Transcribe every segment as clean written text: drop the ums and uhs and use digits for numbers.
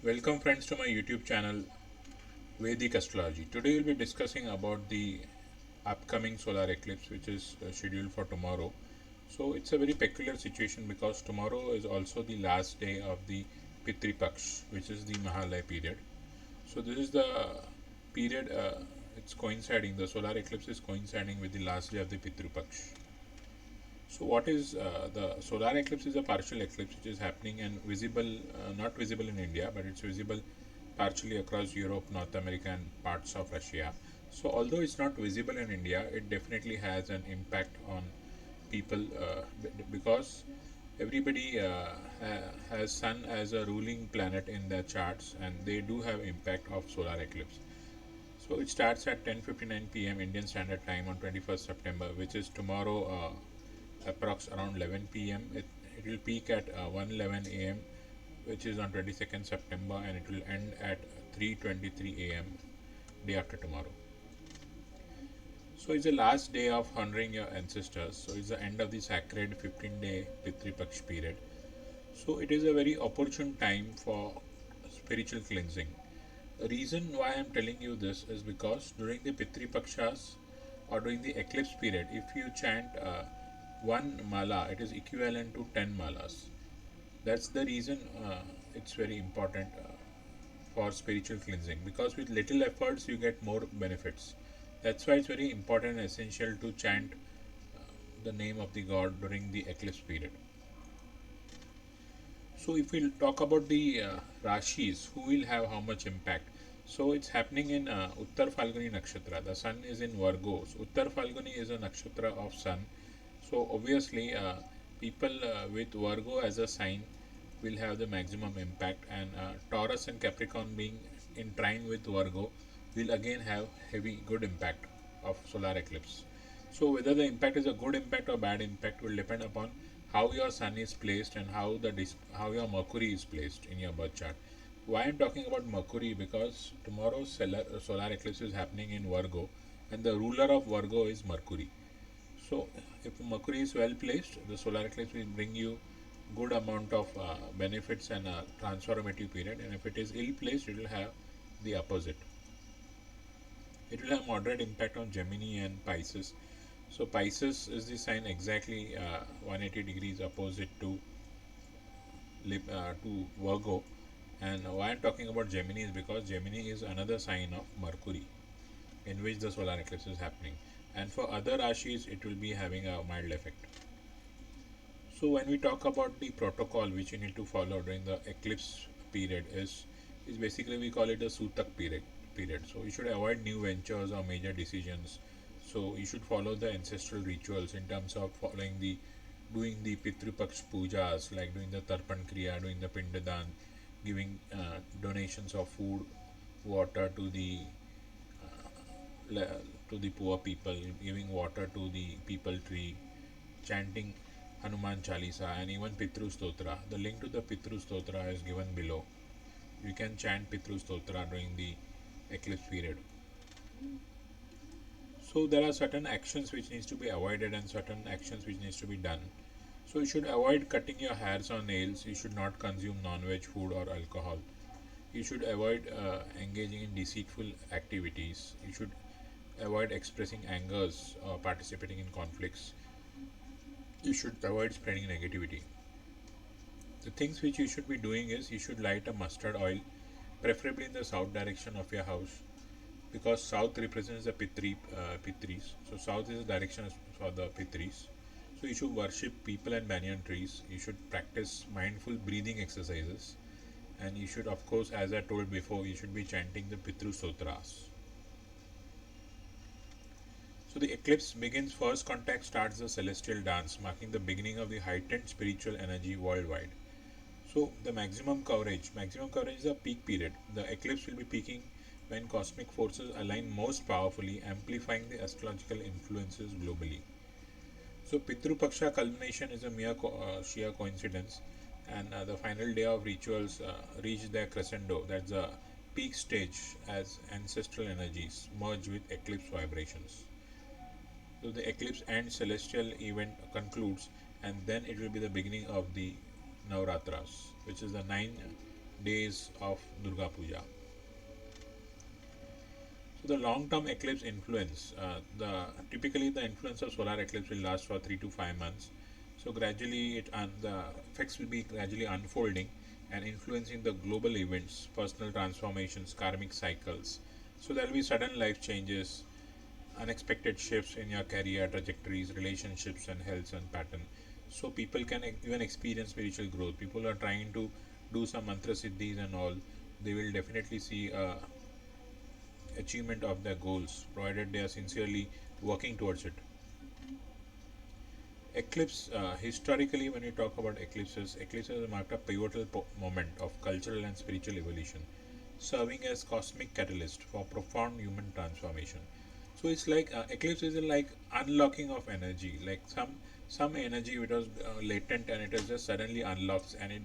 Welcome friends to my YouTube channel Vedic Astrology. Today we'll be discussing about the upcoming solar eclipse which is scheduled for tomorrow. So it's a very peculiar situation because tomorrow is also the last day of the Pitri Paksh, which is the Mahalaya period. So this is the period it's coinciding, the solar eclipse is coinciding with the last day of the Pitru Paksh. So what is the solar eclipse is a partial eclipse which is happening and visible, not visible in India, but it's visible partially across Europe, North America, and parts of Russia. So although it's not visible in India, it definitely has an impact on people because everybody has Sun as a ruling planet in their charts, and they do have impact of solar eclipse. So it starts at 10:59 p.m. Indian Standard Time on 21st September, which is tomorrow, approx around 11 p.m. It will peak at 1:11 a.m., which is on 22nd September, and it will end at 3:23 a.m. day after tomorrow. So it's the last day of honoring your ancestors. So it's the end of the sacred 15-day Pitri Paksh period. So it is a very opportune time for spiritual cleansing. The reason why I'm telling you this is because during the Pitri Pakshas or during the eclipse period, if you chant one mala, it is equivalent to 10 malas. That's the reason it's very important for spiritual cleansing, because with little efforts you get more benefits. That's why it's very important and essential to chant the name of the god during the eclipse period. So if we talk about the rashis, who will have how much impact? So it's happening in Uttar Falguni Nakshatra. The sun is in Virgo. So Uttar Falguni is a nakshatra of sun. So obviously, people with Virgo as a sign will have the maximum impact, and Taurus and Capricorn being in trine with Virgo will again have heavy good impact of solar eclipse. So whether the impact is a good impact or bad impact will depend upon how your sun is placed and how your Mercury is placed in your birth chart. Why I'm talking about Mercury? Because tomorrow's solar eclipse is happening in Virgo, and the ruler of Virgo is Mercury. So if Mercury is well placed, the solar eclipse will bring you good amount of benefits and a transformative period, and if it is ill placed, it will have the opposite. It will have moderate impact on Gemini and Pisces. So Pisces is the sign exactly 180 degrees opposite to Virgo. And why I'm talking about Gemini is because Gemini is another sign of Mercury in which the solar eclipse is happening. And for other rashis, it will be having a mild effect. So when we talk about the protocol which you need to follow during the eclipse period is basically we call it a Sutak period. So you should avoid new ventures or major decisions. So you should follow the ancestral rituals in terms of doing the Pitru Paksh pujas, like doing the Tarpan Kriya, doing the Pindadan, giving donations of food, water to the poor people, giving water to the people tree, chanting Hanuman Chalisa, and even Pitru Stotra. The link to the Pitru Stotra is given below. You can chant Pitru Stotra during the eclipse period. So there are certain actions which needs to be avoided and certain actions which needs to be done. So you should avoid cutting your hairs or nails. You should not consume non-veg food or alcohol. You should avoid engaging in deceitful activities. You should avoid expressing angers or participating in conflicts. You should avoid spreading negativity. The things which you should be doing is you should light a mustard oil, preferably in the south direction of your house, because south represents the Pitris. So south is the direction for the Pitris. So you should worship people and banyan trees. You should practice mindful breathing exercises, and you should, of course, as I told before, you should be chanting the Pitru Stotras. So the eclipse begins, first contact starts the celestial dance, marking the beginning of the heightened spiritual energy worldwide. So the maximum coverage is a peak period. The eclipse will be peaking when cosmic forces align most powerfully, amplifying the astrological influences globally. So Pitru Paksha culmination is a mere sheer coincidence, and the final day of rituals reach their crescendo. That's the peak stage as ancestral energies merge with eclipse vibrations. So the eclipse and celestial event concludes, and then it will be the beginning of the Navratras, which is the 9 days of Durga Puja. So the long-term eclipse influence, the typically the influence of solar eclipse will last for 3 to 5 months. So gradually, the effects will be gradually unfolding and influencing the global events, personal transformations, karmic cycles. So there will be sudden life changes, unexpected shifts in your career trajectories, relationships, and health and pattern. So people can even experience spiritual growth. People are trying to do some mantra siddhis and all. They will definitely see achievement of their goals, provided they are sincerely working towards it. Eclipse, historically, when we talk about eclipses marked a pivotal moment of cultural and spiritual evolution, serving as cosmic catalyst for profound human transformation. So it's like eclipse is like unlocking of energy, like some energy which was latent and it is just suddenly unlocks and it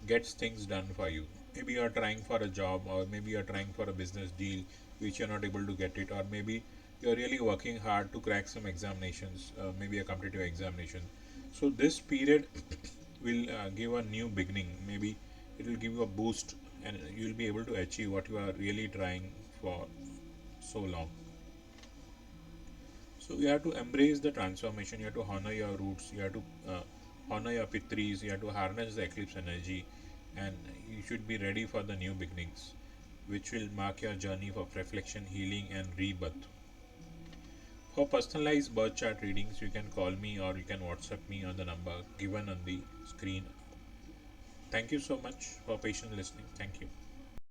gets things done for you. Maybe you are trying for a job, or maybe you are trying for a business deal which you are not able to get it, or maybe you are really working hard to crack some examinations, maybe a competitive examination. So this period will give a new beginning. Maybe it will give you a boost and you will be able to achieve what you are really trying for so long. So you have to embrace the transformation. You have to honor your roots. You have to honor your pitris. You have to harness the eclipse energy, and you should be ready for the new beginnings, which will mark your journey of reflection, healing, and rebirth. For personalized birth chart readings, you can call me or you can WhatsApp me on the number given on the screen. Thank you so much for patient listening. Thank you.